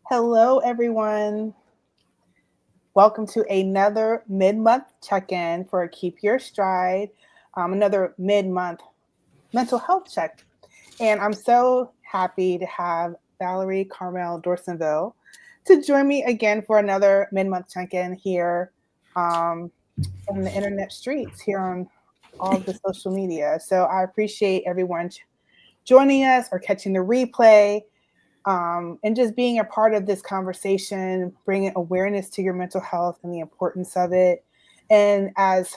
Hello, everyone. Welcome to another mid-month check-in for Keep Your Stride, another mid-month mental health check. And I'm so happy to have Valerie Carmel Dorsonville to join me again for another mid-month check-in here um, in the internet streets, here on all of the social media. So I appreciate everyone joining us or catching the replay. And just being a part of this conversation, bringing awareness to your mental health and the importance of it. And as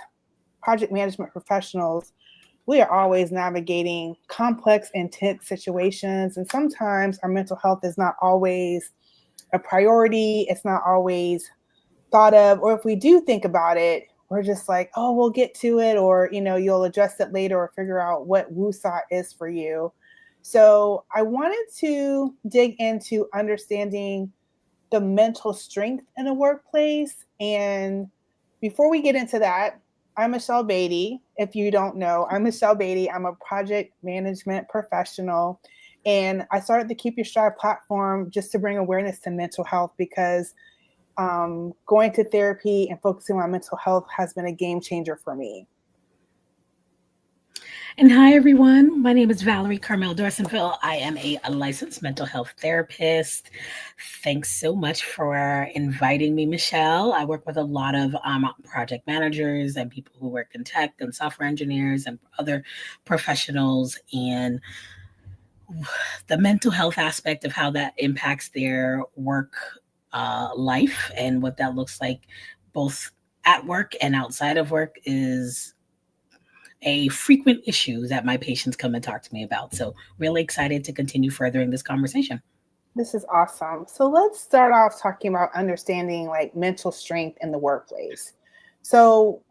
project management professionals, we are always navigating complex, intense situations. And sometimes our mental health is not always a priority, it's not always thought of. Or if we do think about it, we're just like, oh, we'll get to it, or you'll address it later or figure out what woosah is for you. So I wanted to dig into understanding the mental strength in a workplace. And before we get into that, I'm Michelle Beatty. If you don't know, I'm Michelle Beatty. I'm a project management professional. And I started the Keep Your Stride platform just to bring awareness to mental health because going to therapy and focusing on mental health has been a game changer for me. And hi, everyone. My name is Valerie Carmel Dorsonville. I am a licensed mental health therapist. Thanks so much for inviting me, Michelle. I work with a lot of project managers and people who work in tech and software engineers and other professionals. And the mental health aspect of how that impacts their work life and what that looks like both at work and outside of work is a frequent issue that my patients come and talk to me about. So really excited to continue furthering this conversation. This is awesome. So let's start off talking about understanding like mental strength in the workplace. So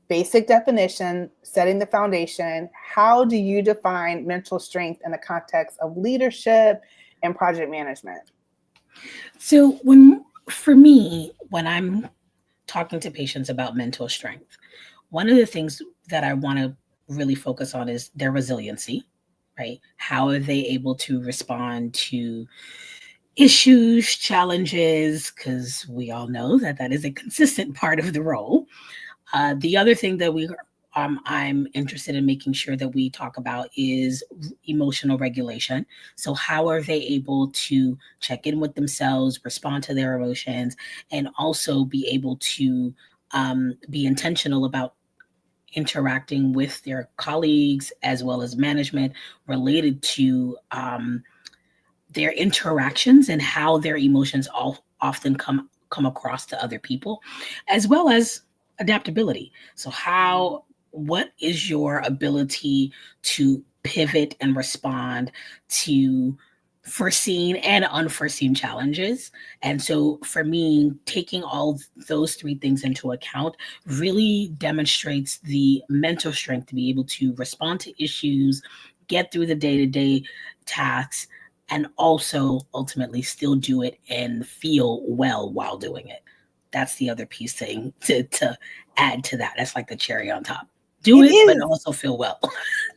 basic definition, setting the foundation. How do you define mental strength in the context of leadership and project management? So for me, when I'm talking to patients about mental strength, one of the things that I want to really focus on is their resiliency, right? How are they able to respond to issues, challenges? Because we all know that that is a consistent part of the role. The other thing that I'm interested in making sure that we talk about is emotional regulation. So, how are they able to check in with themselves, respond to their emotions, and also be able to be intentional about interacting with their colleagues as well as management related to their interactions and how their emotions often come across to other people, as well as adaptability. So what is your ability to pivot and respond to foreseen and unforeseen challenges? And so for me, taking all those three things into account really demonstrates the mental strength to be able to respond to issues, get through the day-to-day tasks, and also ultimately still do it and feel well while doing it. That's the other piece to add to that. That's like the cherry on top. Do It it, but is. also feel well.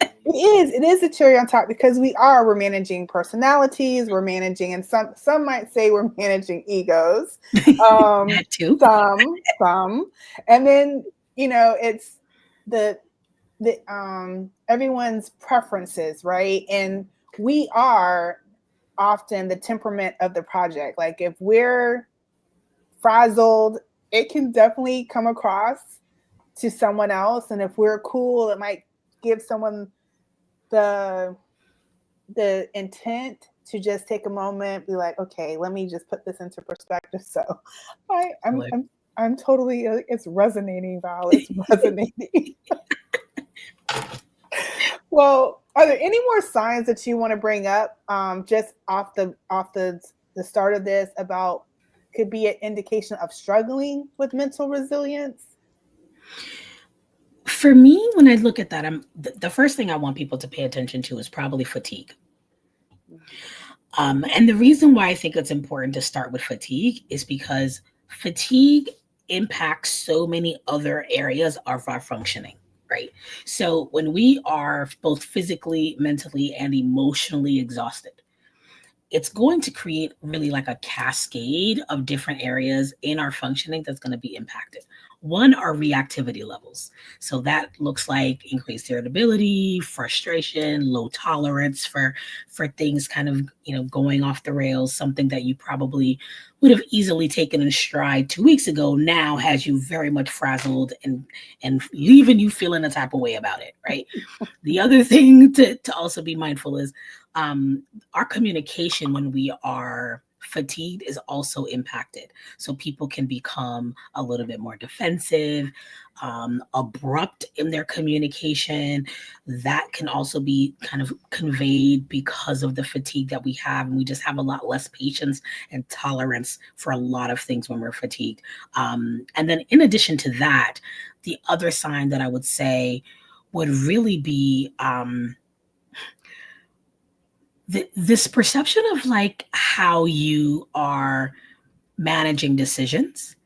It is. It is a cherry on top because we're managing personalities, we're managing, and some might say we're managing egos. That too. Some, and then it's the everyone's preferences, right? And we are often the temperament of the project. Like if we're frazzled, it can definitely come across to someone else, and if we're cool, it might give someone the intent to just take a moment, be like, okay, let me just put this into perspective. So I'm totally, it's resonating, Val. It's resonating. Well, are there any more signs that you want to bring up, just off the start of this, about could be an indication of struggling with mental resilience? For me, when I look at that, the first thing I want people to pay attention to is probably fatigue. And the reason why I think it's important to start with fatigue is because fatigue impacts so many other areas of our functioning, right? So when we are both physically, mentally, and emotionally exhausted, it's going to create really like a cascade of different areas in our functioning that's going to be impacted. One are reactivity levels. So that looks like increased irritability, frustration, low tolerance for things kind of, going off the rails. Something that you probably would have easily taken in stride 2 weeks ago now has you very much frazzled and leaving you feeling a type of way about it, right? The other thing to also be mindful is our communication when we are fatigued is also impacted. So people can become a little bit more defensive, abrupt in their communication. That can also be kind of conveyed because of the fatigue that we have. And we just have a lot less patience and tolerance for a lot of things when we're fatigued. And then in addition to that, the other sign that I would say would really be this perception of like how you are managing decisions,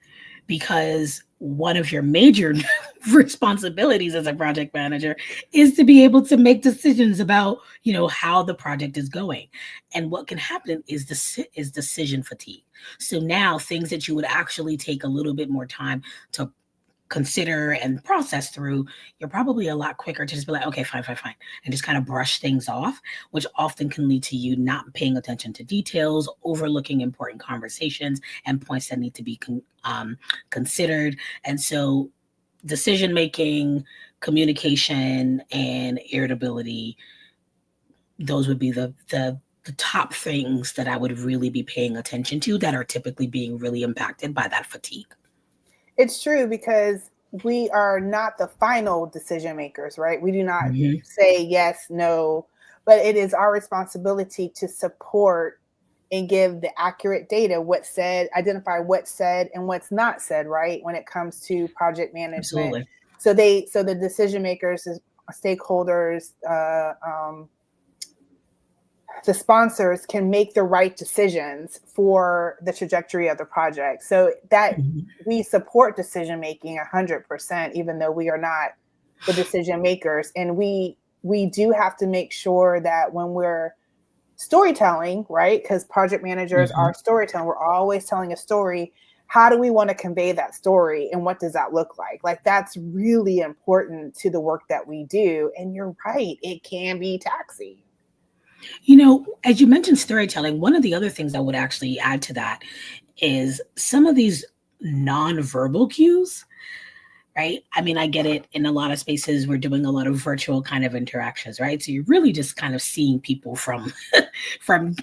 because one of your major responsibilities as a project manager is to be able to make decisions about, how the project is going. And what can happen is decision fatigue. So now things that you would actually take a little bit more time to consider and process through, you're probably a lot quicker to just be like, okay, fine, and just kind of brush things off, which often can lead to you not paying attention to details, overlooking important conversations and points that need to be considered. And so decision making, communication, and irritability, those would be the top things that I would really be paying attention to that are typically being really impacted by that fatigue. It's true, because we are not the final decision makers, right? We do not say yes, no, but it is our responsibility to support and give the accurate data, what's said, identify what's said and what's not said, right? When it comes to project management. Absolutely. So the decision makers, stakeholders, the sponsors can make the right decisions for the trajectory of the project. So that we support decision making 100%, even though we are not the decision makers. And we do have to make sure that when we're storytelling, right? Because project managers are storytelling. We're always telling a story. How do we want to convey that story? And what does that look like? Like, that's really important to the work that we do. And you're right, it can be taxing. As you mentioned storytelling, one of the other things I would actually add to that is some of these nonverbal cues, right? I mean, I get it. In a lot of spaces, we're doing a lot of virtual kind of interactions, right? So you're really just kind of seeing people from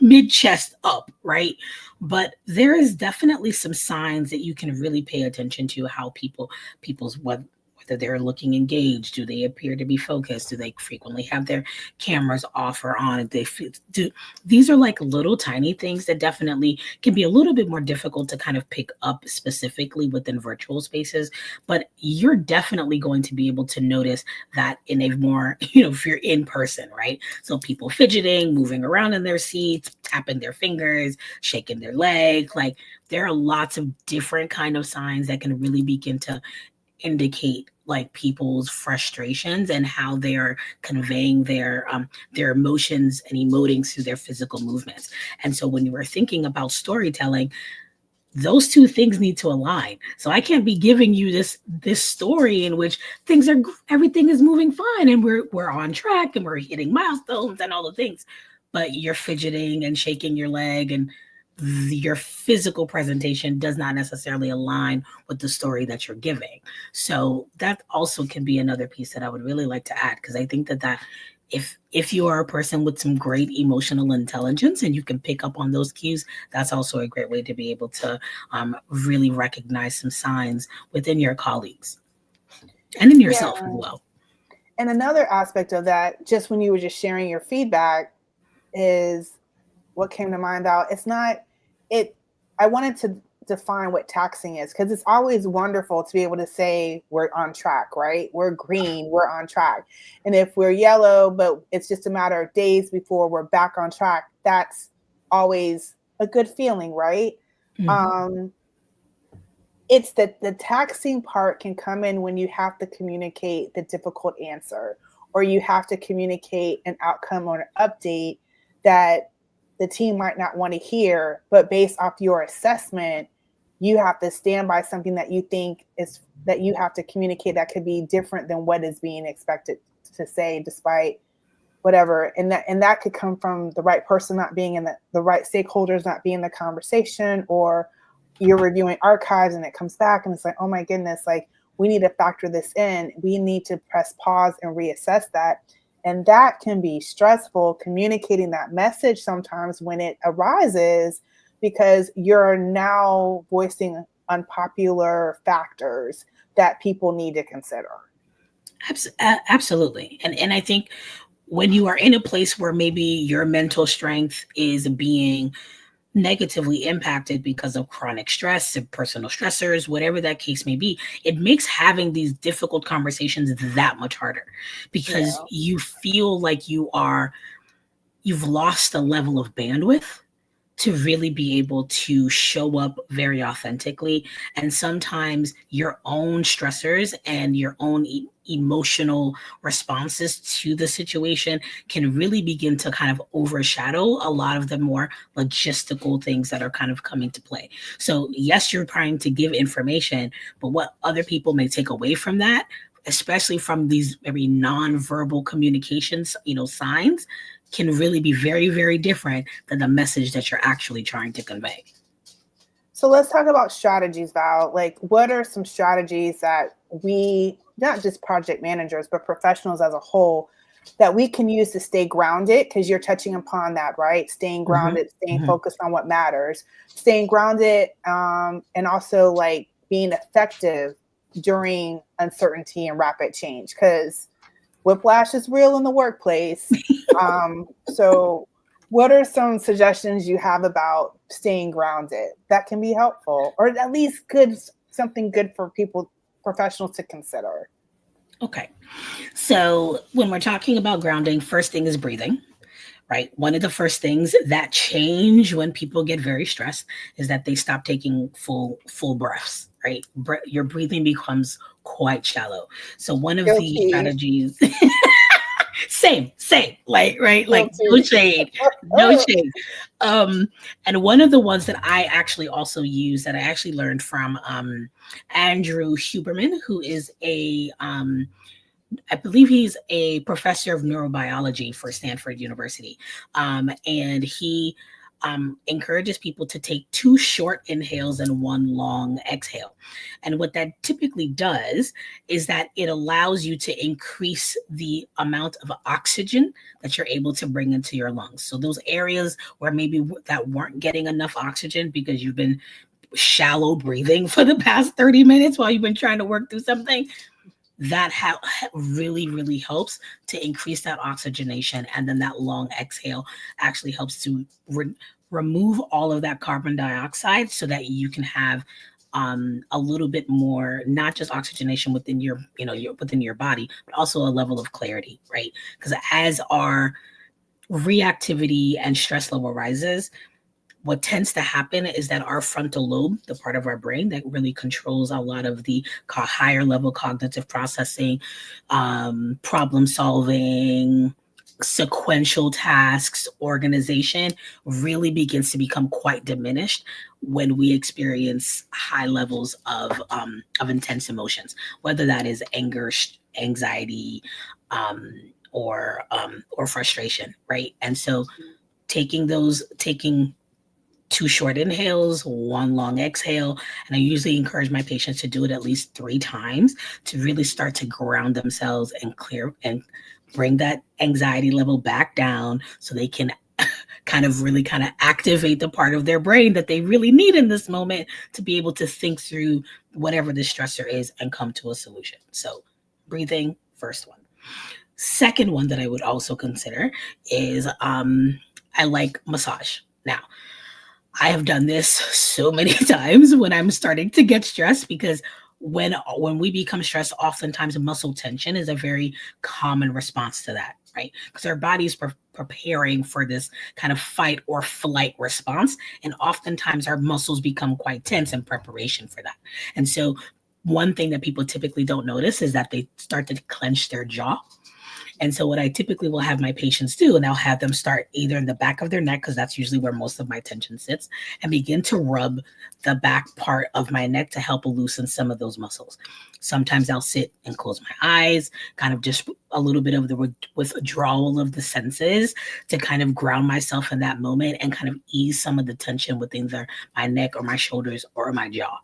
mid chest up, right? But there is definitely some signs that you can really pay attention to, how people's whether they're looking engaged, do they appear to be focused, do they frequently have their cameras off or on, these are like little tiny things that definitely can be a little bit more difficult to kind of pick up specifically within virtual spaces, but you're definitely going to be able to notice that in a more, if you're in person, right? So people fidgeting, moving around in their seats, tapping their fingers, shaking their leg, like there are lots of different kind of signs that can really begin to indicate like people's frustrations and how they're conveying their emotions and emoting through their physical movements. And so when you were thinking about storytelling, those two things need to align. So I can't be giving you this story in which everything is moving fine and we're on track and we're hitting milestones and all the things, but you're fidgeting and shaking your leg and your physical presentation does not necessarily align with the story that you're giving. So that also can be another piece that I would really like to add, because I think that if you are a person with some great emotional intelligence and you can pick up on those cues, that's also a great way to be able to really recognize some signs within your colleagues and in yourself as well. And another aspect of that, just when you were just sharing your feedback, is what came to mind about I wanted to define what taxing is, because it's always wonderful to be able to say we're on track, right? We're green, we're on track. And if we're yellow, but it's just a matter of days before we're back on track, that's always a good feeling, right? It's that the taxing part can come in when you have to communicate the difficult answer, or you have to communicate an outcome or an update that the team might not want to hear, but based off your assessment, you have to stand by something that you think is that you have to communicate that could be different than what is being expected to say, despite whatever. And that could come from the right person not being in the right stakeholders not being in the conversation, or you're reviewing archives and it comes back and it's like, oh my goodness, like we need to factor this in. We need to press pause and reassess that. And that can be stressful, communicating that message sometimes when it arises, because you're now voicing unpopular factors that people need to consider. Absolutely. And I think when you are in a place where maybe your mental strength is being negatively impacted because of chronic stress and personal stressors, whatever that case may be, it makes having these difficult conversations that much harder, because you feel like you've lost a level of bandwidth to really be able to show up very authentically. And sometimes your own stressors and your own emotional responses to the situation can really begin to kind of overshadow a lot of the more logistical things that are kind of coming to play. So yes, you're trying to give information, but what other people may take away from that, especially from these very non-verbal communications, signs, can really be very, very different than the message that you're actually trying to convey. So let's talk about strategies, Val. Like, what are some strategies that we, not just project managers, but professionals as a whole, that we can use to stay grounded? Because you're touching upon that, right? Staying grounded, staying focused on what matters, staying grounded, and also like being effective during uncertainty and rapid change, because whiplash is real in the workplace. So what are some suggestions you have about staying grounded that can be helpful, or at least something good for professionals to consider? Okay. So when we're talking about grounding, first thing is breathing, right? One of the first things that change when people get very stressed is that they stop taking full breaths, right? Your breathing becomes quite shallow. So one of the strategies, same, like, right? Like no shade. And one of the ones that I actually also use, that I actually learned from Andrew Huberman, who is I believe he's a professor of neurobiology for Stanford University. And he encourages people to take 2 short inhales and 1 long exhale. And what that typically does is that it allows you to increase the amount of oxygen that you're able to bring into your lungs. So those areas where maybe that weren't getting enough oxygen because you've been shallow breathing for the past 30 minutes while you've been trying to work through something, that really, really helps to increase that oxygenation. And then that long exhale actually helps to remove all of that carbon dioxide so that you can have a little bit more, not just oxygenation within within your body, but also a level of clarity, right? Because as our reactivity and stress level rises, what tends to happen is that our frontal lobe, the part of our brain that really controls a lot of the higher level cognitive processing, problem solving, sequential tasks, organization, really begins to become quite diminished when we experience high levels of intense emotions, whether that is anger, anxiety, or frustration, right? And so taking 2 short inhales, 1 long exhale. And I usually encourage my patients to do it at least 3 times to really start to ground themselves and clear and bring that anxiety level back down so they can kind of activate the part of their brain that they really need in this moment to be able to think through whatever the stressor is and come to a solution. So breathing, first one. Second one that I would also consider is I like massage. Now, I have done this so many times when I'm starting to get stressed, because when we become stressed, oftentimes muscle tension is a very common response to that, right? Because our body's preparing for this kind of fight or flight response. And oftentimes our muscles become quite tense in preparation for that. And so one thing that people typically don't notice is that they start to clench their jaw. And so what I typically will have my patients do, and I'll have them start either in the back of their neck, because that's usually where most of my tension sits, and begin to rub the back part of my neck to help loosen some of those muscles. Sometimes I'll sit and close my eyes, kind of just a little bit of the withdrawal of the senses to kind of ground myself in that moment and kind of ease some of the tension within my neck or my shoulders or my jaw.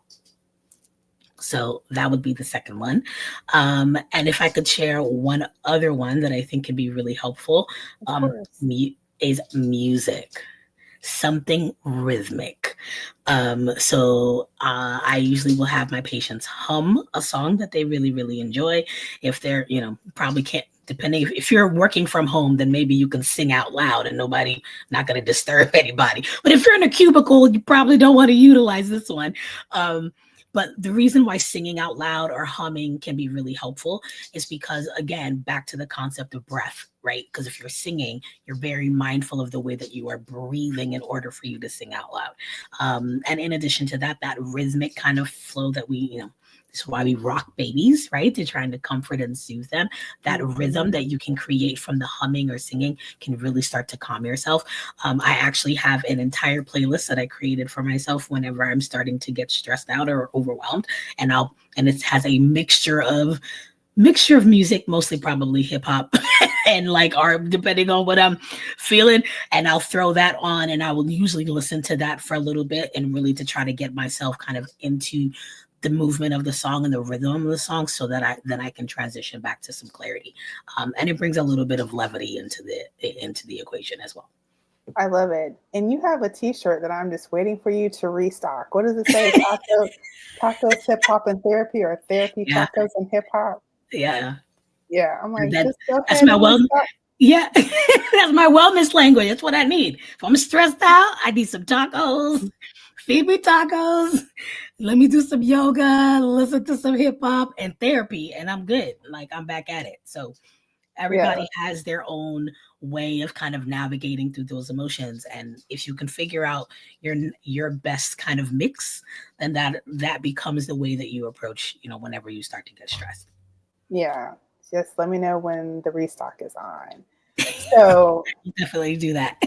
So that would be the second one. And if I could share one other one that I think can be really helpful, is music, something rhythmic. So I usually will have my patients hum a song that they really, really enjoy. If they're, probably can't, depending if you're working from home, then maybe you can sing out loud and not going to disturb anybody. But if you're in a cubicle, you probably don't want to utilize this one. But the reason why singing out loud or humming can be really helpful is because, again, back to the concept of breath, right? Because if you're singing, you're very mindful of the way that you are breathing in order for you to sing out loud. And in addition to that, that rhythmic kind of flow that we, this is why we rock babies, right? They're trying to comfort and soothe them. That rhythm that you can create from the humming or singing can really start to calm yourself. I actually have an entire playlist that I created for myself whenever I'm starting to get stressed out or overwhelmed. And it has a mixture of music, mostly probably hip hop and depending on what I'm feeling. And I'll throw that on and I will usually listen to that for a little bit and really to try to get myself kind of into the movement of the song and the rhythm of the song so that I can transition back to some clarity. And it brings a little bit of levity into the equation as well. I love it. And you have a t-shirt that I'm just waiting for you to restock. What does it say? Tacos, hip hop, and therapy, or therapy, tacos, and hip hop? Yeah. Yeah. I'm like, that's my wellness. Yeah. That's my wellness language. That's what I need. If I'm stressed out, I need some tacos. Feed me tacos. Let me do some yoga, listen to some hip hop and therapy, and I'm good. I'm back at it. So everybody has their own way of kind of navigating through those emotions. And if you can figure out your best kind of mix, then that becomes the way that you approach, whenever you start to get stressed. Yeah. Just let me know when the restock is on. So definitely do that.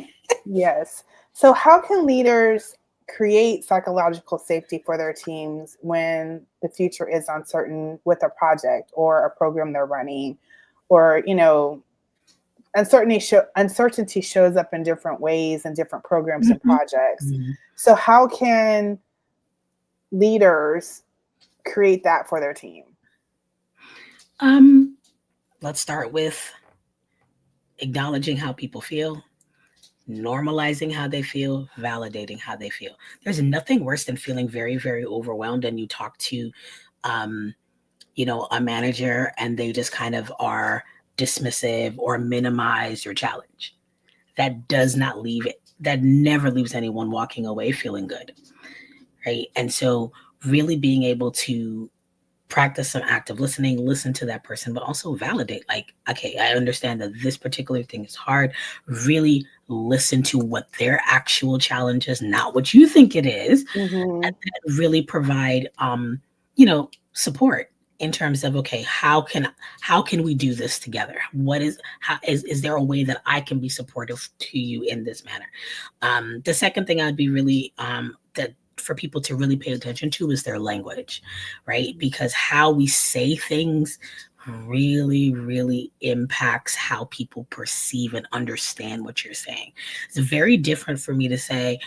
Yes. So how can leaders create psychological safety for their teams when the future is uncertain with a project or a program they're running, or uncertainty shows up in different ways in different programs and projects. So how can leaders create that for their team? Let's start with acknowledging how people feel, normalizing how they feel, validating how they feel. There's nothing worse than feeling very, very overwhelmed and you talk to, a manager and they just kind of are dismissive or minimize your challenge. That never leaves anyone walking away feeling good, right? And so really being able to practice some active listening, listen to that person, but also validate, okay, I understand that this particular thing is hard. Really listen to what their actual challenge is, not what you think it is, and then really provide, support in terms of, okay, how can we do this together? Is there a way that I can be supportive to you in this manner? The second thing I'd be really, that for people to really pay attention to is their language, right? Because how we say things really, really impacts how people perceive and understand what you're saying. It's very different for me to say,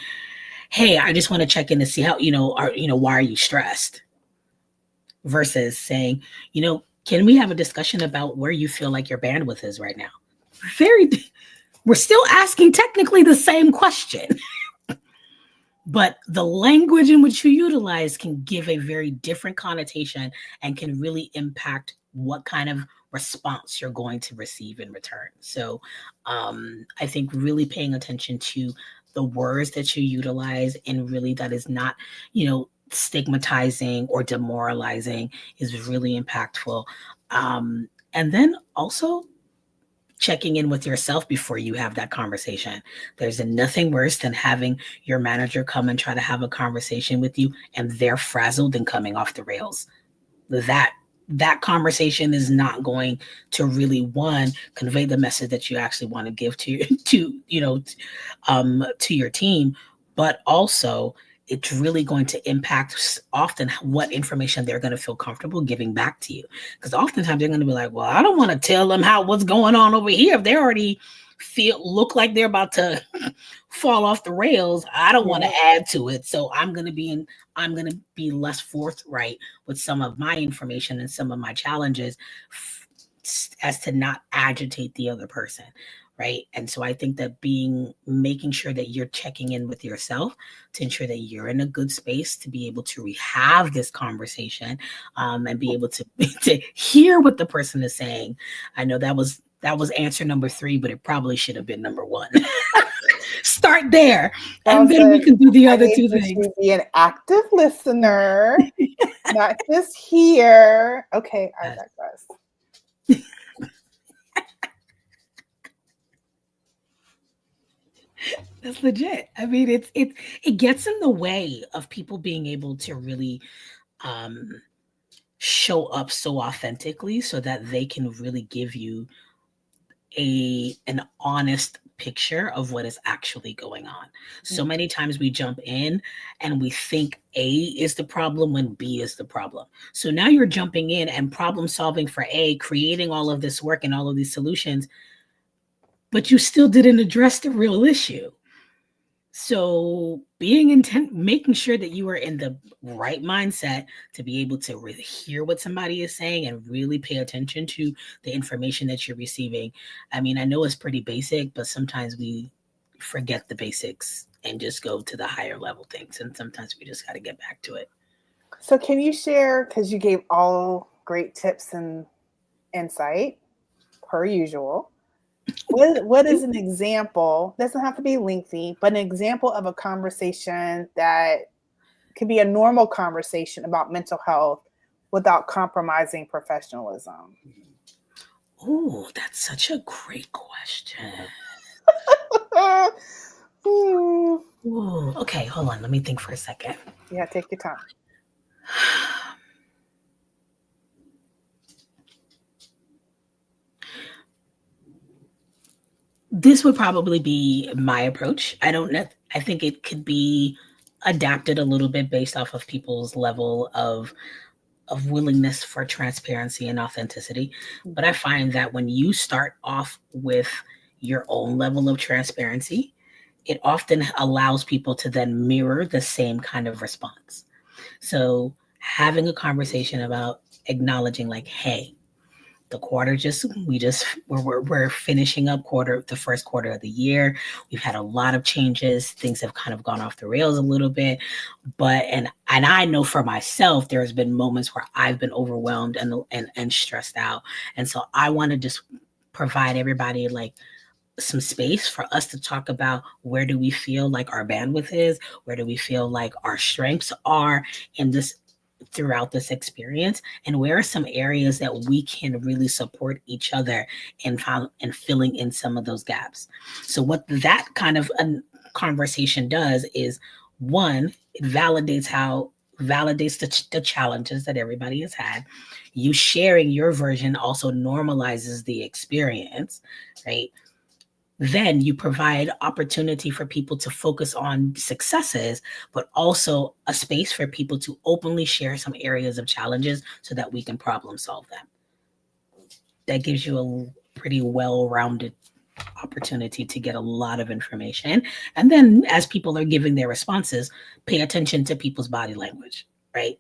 hey, I just want to check in to see how, why are you stressed? Versus saying, can we have a discussion about where you feel like your bandwidth is right now? We're still asking technically the same question. But the language in which you utilize can give a very different connotation and can really impact what kind of response you're going to receive in return. So I think really paying attention to the words that you utilize, and really that is not, stigmatizing or demoralizing, is really impactful. And then also checking in with yourself before you have that conversation. There's nothing worse than having your manager come and try to have a conversation with you and they're frazzled and coming off the rails. That that conversation is not going to really, one, convey the message that you actually want to give to your team, but also it's really going to impact often what information they're going to feel comfortable giving back to you. Because oftentimes they're going to be like, well, I don't want to tell them what's going on over here. If they already look like they're about to fall off the rails, I don't want to add to it. So I'm going to be less forthright with some of my information and some of my challenges as to not agitate the other person. Right. And so I think that making sure that you're checking in with yourself to ensure that you're in a good space to be able to have this conversation, and be able to hear what the person is saying. I know that was answer number 3, but it probably should have been number 1. Start there, and then we can do the other 2 things. Be an active listener, not just hear. Okay, I digress. That's legit. I mean, it gets in the way of people being able to really show up so authentically so that they can really give you an honest picture of what is actually going on. So many times we jump in and we think A is the problem when B is the problem. So now you're jumping in and problem solving for A, creating all of this work and all of these solutions, but you still didn't address the real issue. So making sure that you are in the right mindset to be able to really hear what somebody is saying and really pay attention to the information that you're receiving. I mean, I know it's pretty basic, but sometimes we forget the basics and just go to the higher level things. And sometimes we just got to get back to it. So can you share, because you gave all great tips and insight per usual, what is an example? Doesn't have to be lengthy, but an example of a conversation that could be a normal conversation about mental health without compromising professionalism? Oh, that's such a great question. Ooh, okay, hold on. Let me think for a second. Yeah, take your time. This would probably be my approach. I think it could be adapted a little bit based off of people's level of willingness for transparency and authenticity. But I find that when you start off with your own level of transparency, it often allows people to then mirror the same kind of response. So having a conversation about acknowledging like, hey, the quarter we're finishing up the first quarter of the year. We've had a lot of changes. Things have kind of gone off the rails a little bit, and I know for myself, there has been moments where I've been overwhelmed and stressed out. And so I want to just provide everybody like some space for us to talk about where do we feel like our bandwidth is, where do we feel like our strengths are in this throughout this experience, and where are some areas that we can really support each other in filling in some of those gaps. So what that kind of conversation does is, one, it validates the challenges that everybody has had. You sharing your version also normalizes the experience, right? Then you provide opportunity for people to focus on successes, but also a space for people to openly share some areas of challenges so that we can problem solve them. That gives you a pretty well-rounded opportunity to get a lot of information. And then as people are giving their responses, pay attention to people's body language, right?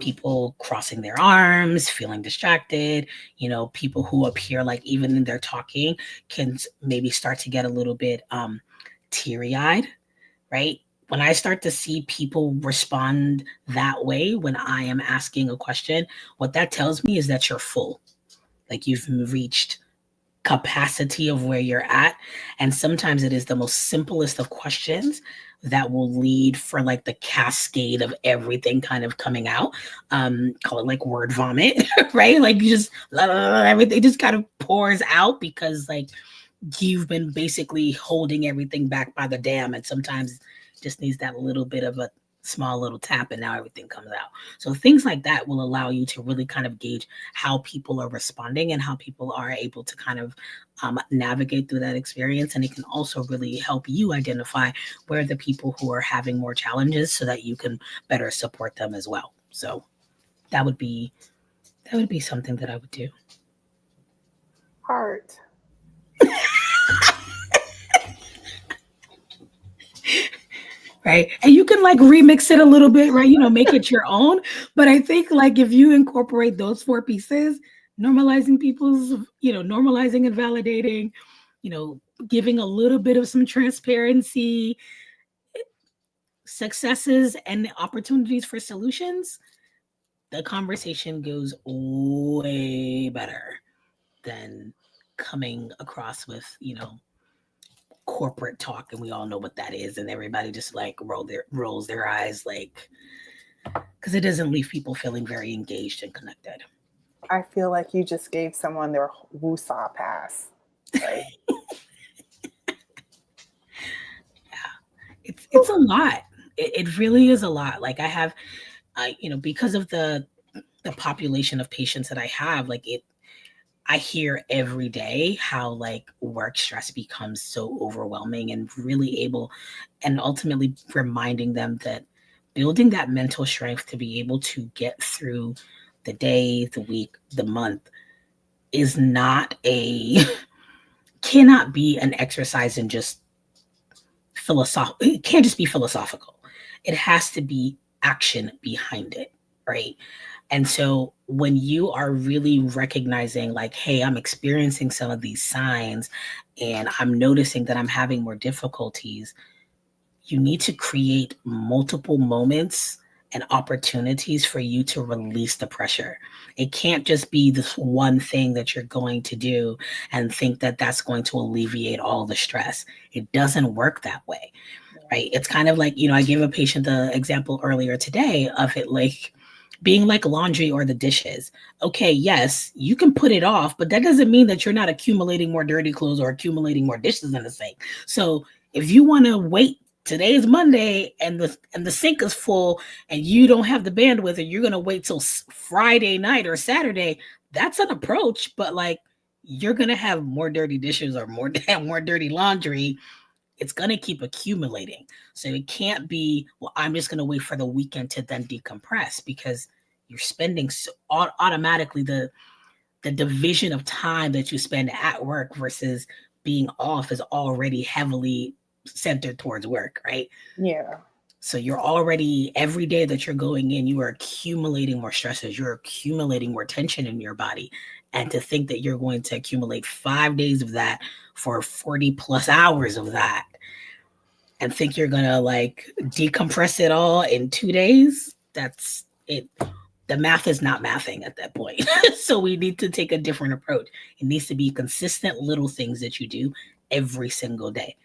People crossing their arms, feeling distracted, people who appear like even in their talking can maybe start to get a little bit teary-eyed, right? When I start to see people respond that way when I am asking a question, what that tells me is that you're full, like you've reached capacity of where you're at. And sometimes it is the most simplest of questions that will lead for like the cascade of everything kind of coming out. Call it like word vomit, right? Like you just everything just kind of pours out because like you've been basically holding everything back by the dam, and sometimes just needs that little bit of a small little tap and now everything comes out. So things like that will allow you to really kind of gauge how people are responding and how people are able to kind of navigate through that experience. And it can also really help you identify where the people who are having more challenges so that you can better support them as well. So that would be something that I would do. Heart. Right. And you can like remix it a little bit, right? Make it your own. But I think like if you incorporate those 4 pieces, normalizing normalizing and validating, giving a little bit of some transparency, successes and opportunities for solutions, the conversation goes way better than coming across with, corporate talk, and we all know what that is, and everybody just like rolls their eyes, like, because it doesn't leave people feeling very engaged and connected. I feel like you just gave someone their woosah pass. Right? Yeah, it's a lot. It really is a lot. Like because of the population of patients that I have, I hear every day how like work stress becomes so overwhelming, and really and ultimately reminding them that building that mental strength to be able to get through the day, the week, the month is cannot be an exercise in just philosophical. It can't just be philosophical. It has to be action behind it, right? And so when you are really recognizing like, hey, I'm experiencing some of these signs and I'm noticing that I'm having more difficulties, you need to create multiple moments and opportunities for you to release the pressure. It can't just be this one thing that you're going to do and think that that's going to alleviate all the stress. It doesn't work that way, right? It's kind of like, I gave a patient the example earlier today of it like being like laundry or the dishes. Okay, yes, you can put it off, but that doesn't mean that you're not accumulating more dirty clothes or accumulating more dishes in the sink. So if you want to wait, today is Monday and the sink is full and you don't have the bandwidth and you're going to wait till Friday night or Saturday, that's an approach, but like you're going to have more dirty dishes or more dirty laundry. It's going to keep accumulating. So it can't be, well, I'm just going to wait for the weekend to then decompress, because you're spending automatically the division of time that you spend at work versus being off is already heavily centered towards work, right? Yeah. So you're already, every day that you're going in, you are accumulating more stresses, you're accumulating more tension in your body. And to think that you're going to accumulate 5 days of that for 40 plus hours of that and think you're going to like decompress it all in 2 days, that's it. The math is not mathing at that point. So we need to take a different approach. It needs to be consistent little things that you do every single day.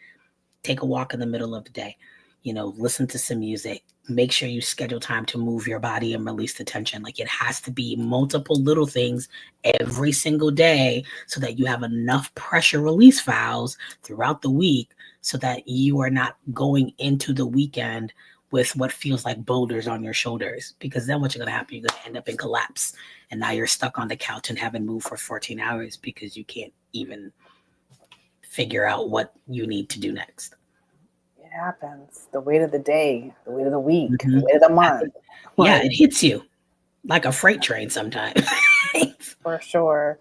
Take a walk in the middle of the day, listen to some music, make sure you schedule time to move your body and release the tension. Like it has to be multiple little things every single day so that you have enough pressure release valves throughout the week so that you are not going into the weekend with what feels like boulders on your shoulders, because then what's going to happen? You're going to end up in collapse. And now you're stuck on the couch and haven't moved for 14 hours because you can't even figure out what you need to do next. It happens. The weight of the day, the weight of the week, the weight of the month. Yeah, it hits you like a freight train sometimes. For sure.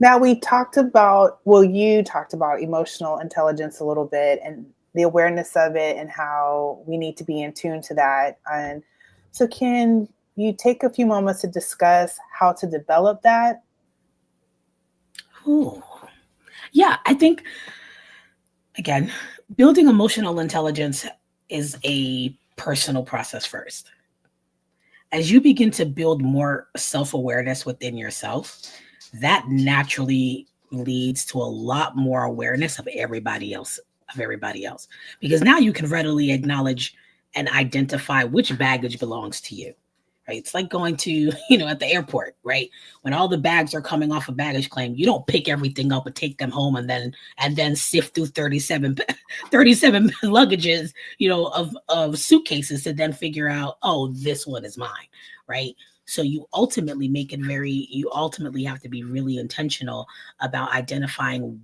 Now you talked about emotional intelligence a little bit and the awareness of it and how we need to be in tune to that. And so can you take a few moments to discuss how to develop that? Oh, yeah, I think, again, building emotional intelligence is a personal process first. As you begin to build more self-awareness within yourself, that naturally leads to a lot more awareness of everybody else, because now you can readily acknowledge and identify which baggage belongs to you, right? It's like going to, at the airport, right? When all the bags are coming off a baggage claim, you don't pick everything up and take them home and then sift through 37 luggages, of suitcases to then figure out, oh, this one is mine, right? So you ultimately have to be really intentional about identifying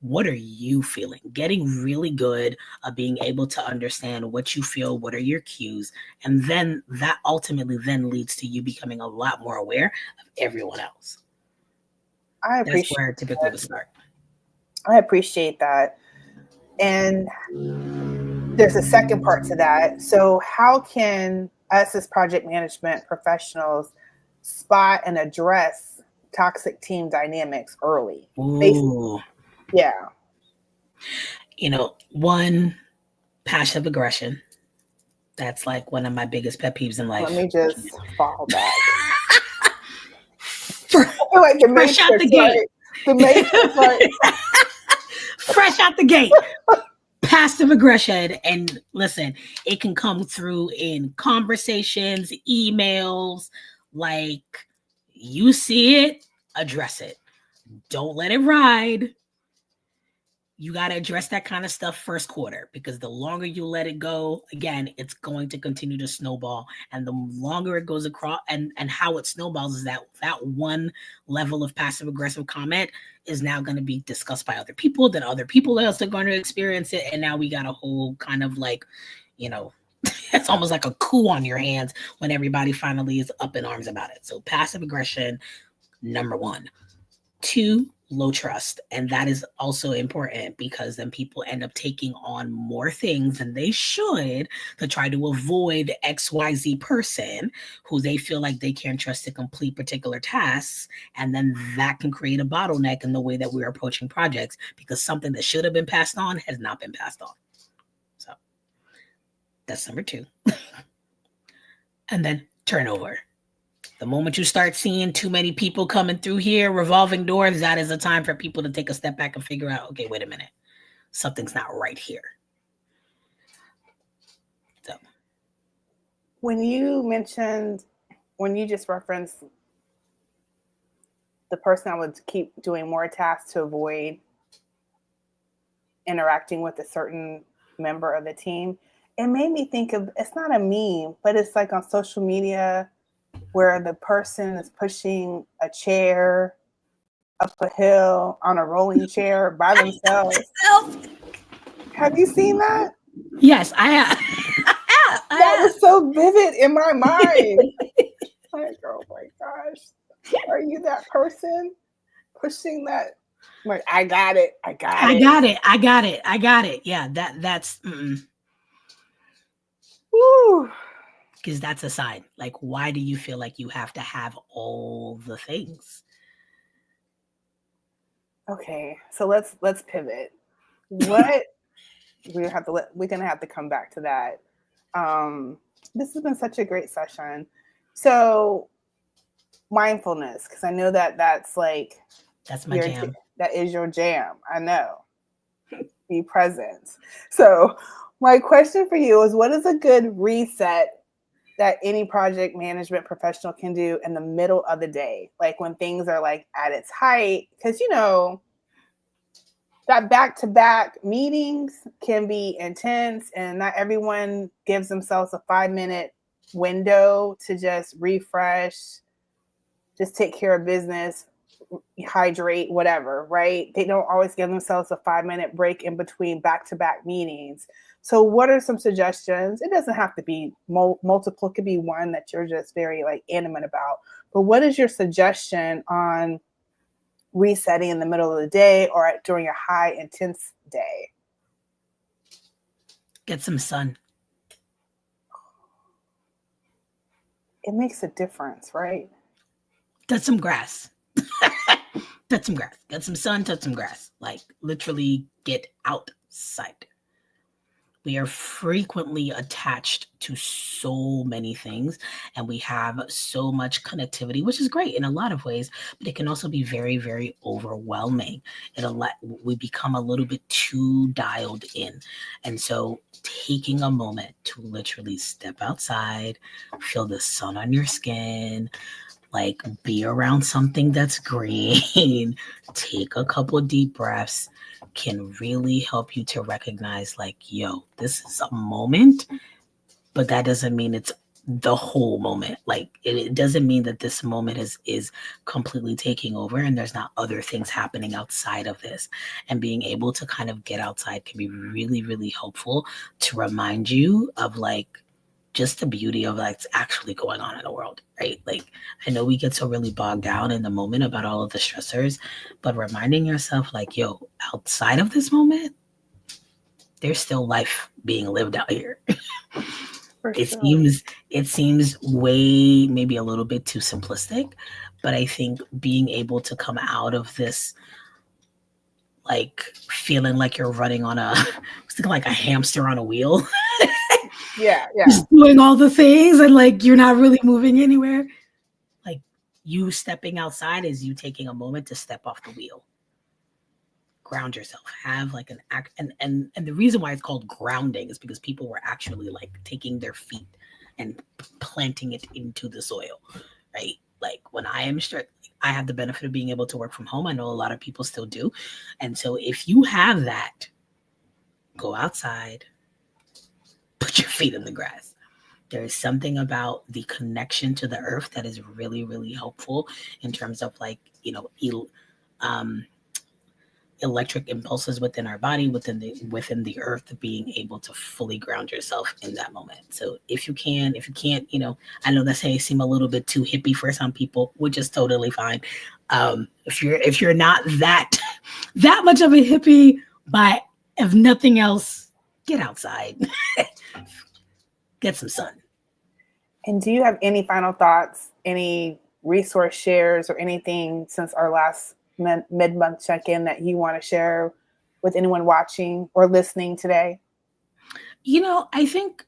what are you feeling? Getting really good at being able to understand what you feel, what are your cues, and then that ultimately then leads to you becoming a lot more aware of everyone else. That's where it typically would start. I appreciate that. And there's a second part to that. So how can us as project management professionals spot and address toxic team dynamics early? Ooh. Yeah. One, passive aggression. That's like one of my biggest pet peeves in life. Let me just fall back. Fresh out the gate. The Matrix, right? Fresh out the gate. Passive aggression. And listen, it can come through in conversations, emails. Like, you see it, address it. Don't let it ride. You got to address that kind of stuff first quarter, because the longer you let it go, again, it's going to continue to snowball. And the longer it goes across, and how it snowballs is that one level of passive aggressive comment is now going to be discussed by other people. Then other people else are going to experience it. And now we got a whole kind of like, it's almost like a coup on your hands when everybody finally is up in arms about it. So passive aggression, number one. 2, low trust. And that is also important, because then people end up taking on more things than they should to try to avoid XYZ person who they feel like they can't trust to complete particular tasks. And then that can create a bottleneck in the way that we're approaching projects, because something that should have been passed on has not been passed on. So that's number 2. And then turnover. The moment you start seeing too many people coming through here, revolving doors, that is a time for people to take a step back and figure out, okay, wait a minute, something's not right here. So, when you just referenced the person that would keep doing more tasks to avoid interacting with a certain member of the team, it made me think of, it's not a meme, but it's like on social media, where the person is pushing a chair up a hill on a rolling chair by themselves. Have you seen that? Yes, I have. That was so vivid in my mind. Like, oh my gosh, are you that person pushing that? I'm like, I got it. Yeah, that's. Woo. Because that's a sign. Like, why do you feel like you have to have all the things? Okay, so let's pivot. What we're gonna have to come back to that. This has been such a great session. So mindfulness, because I know that's my jam. That is your jam. I know. Be present. So my question for you is, what is a good reset that any project management professional can do in the middle of the day, like when things are like at its height? Because that back-to-back meetings can be intense, and not everyone gives themselves a 5-minute window to just refresh, just take care of business, hydrate, whatever, right? They don't always give themselves a 5-minute break in between back-to-back meetings. So what are some suggestions? It doesn't have to be multiple. It could be one that you're just very animate about. But what is your suggestion on resetting in the middle of the day or during a high intense day? Get some sun. It makes a difference, right? Touch some grass. Touch some grass. Get some sun, touch some grass. Like, literally get outside. We are frequently attached to so many things, and we have so much connectivity, which is great in a lot of ways, but it can also be very, very overwhelming. We become a little bit too dialed in. And so taking a moment to literally step outside, feel the sun on your skin, like be around something that's green, take a couple deep breaths can really help you to recognize like, yo, this is a moment, but that doesn't mean it's the whole moment. Like it doesn't mean that this moment is completely taking over and there's not other things happening outside of this. And being able to kind of get outside can be really, really helpful to remind you of like just the beauty of like, what's actually going on in the world, right? Like, I know we get so really bogged down in the moment about all of the stressors, but reminding yourself like, yo, outside of this moment, there's still life being lived out here. For It sure. seems way maybe a little bit too simplistic, but I think being able to come out of this like feeling like you're running on a like a hamster on a wheel. Yeah, yeah. Just doing all the things and like you're not really moving anywhere. Like you stepping outside is you taking a moment to step off the wheel. Ground yourself. Have like an act and the reason why it's called grounding is because people were actually like taking their feet and planting it into the soil, right? Like when I am strict, I have the benefit of being able to work from home. I know a lot of people still do. And so if you have that, go outside, put your feet in the grass. There is something about the connection to the earth that is really, really helpful in terms of like, um, electric impulses within our body, within the earth, being able to fully ground yourself in that moment. So if you can't, I know that's may seem a little bit too hippie for some people, which is totally fine. If you're not that much of a hippie, but if nothing else, get outside, get some sun. And do you have any final thoughts, any resource shares, or anything since our last mid-month check-in that you want to share with anyone watching or listening today? I think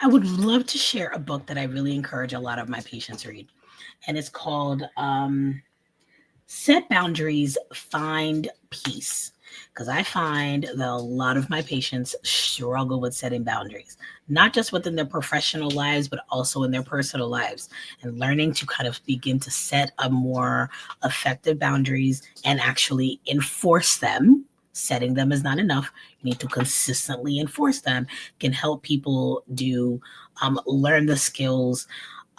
I would love to share a book that I really encourage a lot of my patients to read. And it's called Set Boundaries, Find Peace. Because I find that a lot of my patients struggle with setting boundaries, not just within their professional lives, but also in their personal lives. And learning to kind of begin to set a more effective boundaries and actually enforce them. Setting them is not enough. You need to consistently enforce them, can help people learn the skills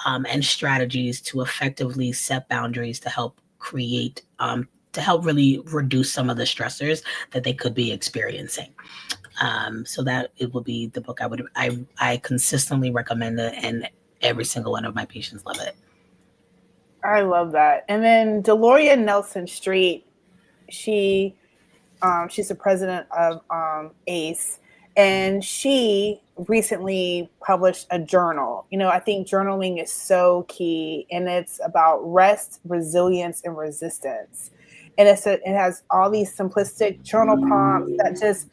and strategies to effectively set boundaries to help create to help really reduce some of the stressors that they could be experiencing. So that it will be the book I consistently recommend it, and every single one of my patients love it. I love that. And then Deloria Nelson Street, she's the president of ACE, and she recently published a journal. I think journaling is so key, and it's about rest, resilience, and resistance. And it has all these simplistic journal prompts that just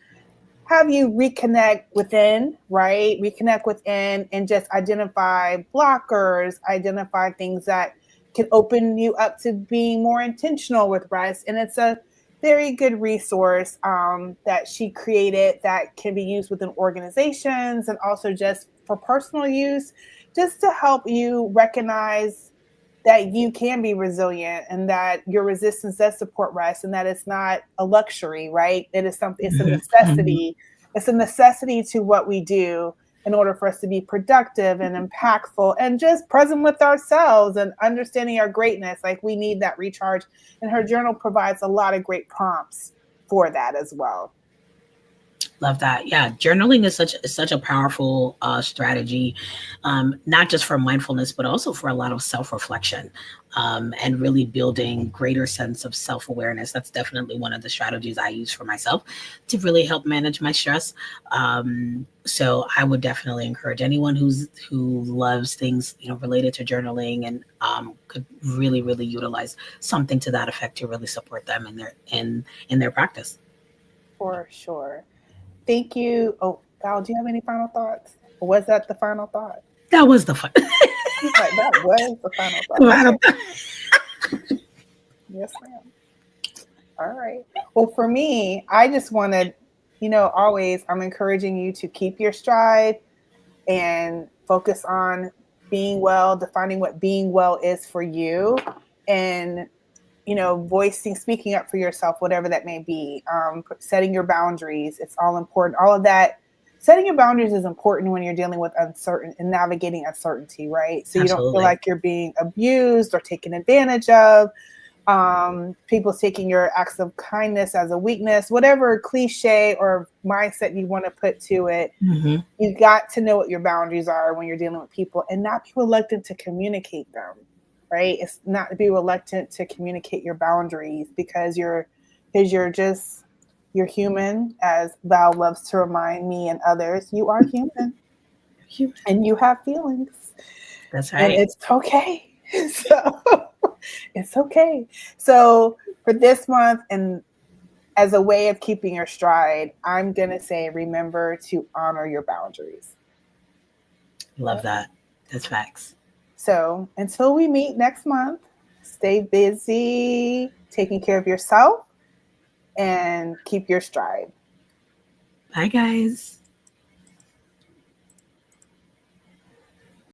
have you reconnect within, right? Reconnect within and just identify blockers, identify things that can open you up to being more intentional with rest. And it's a very good resource that she created that can be used within organizations and also just for personal use, just to help you recognize that you can be resilient and that your resistance does support rest and that it's not a luxury, right? It's a necessity. It's a necessity to what we do in order for us to be productive and impactful and just present with ourselves and understanding our greatness. Like we need that recharge. And her journal provides a lot of great prompts for that as well. Love that. Yeah, journaling is such a powerful strategy, not just for mindfulness, but also for a lot of self-reflection and really building greater sense of self-awareness. That's definitely one of the strategies I use for myself to really help manage my stress. So I would definitely encourage anyone who loves things related to journaling and could really, really utilize something to that effect to really support them in their practice. For sure. Thank you. Oh, Val, do you have any final thoughts? Or was that the final thought? That was the fun. She's like, that was the final thought. Final Okay. thought. Yes, ma'am. All right. Well, for me, I just wanted, always I'm encouraging you to keep your stride and focus on being well, defining what being well is for you, and speaking up for yourself, whatever that may be, setting your boundaries. It's all important. All of that. Setting your boundaries is important when you're dealing with uncertain and navigating uncertainty, right? So you don't feel Absolutely. like you're being abused or taken advantage of. People taking your acts of kindness as a weakness, whatever cliche or mindset you want to put to it. Mm-hmm. You got to know what your boundaries are when you're dealing with people and not be reluctant to communicate them, right? It's not to be reluctant to communicate your boundaries because you're human, as Val loves to remind me and others. You are human and you have feelings. That's right. And it's okay. So it's okay. So for this month, and as a way of keeping your stride, I'm going to say, remember to honor your boundaries. Love that. That's facts. So until we meet next month, stay busy, taking care of yourself, and keep your stride. Bye, guys.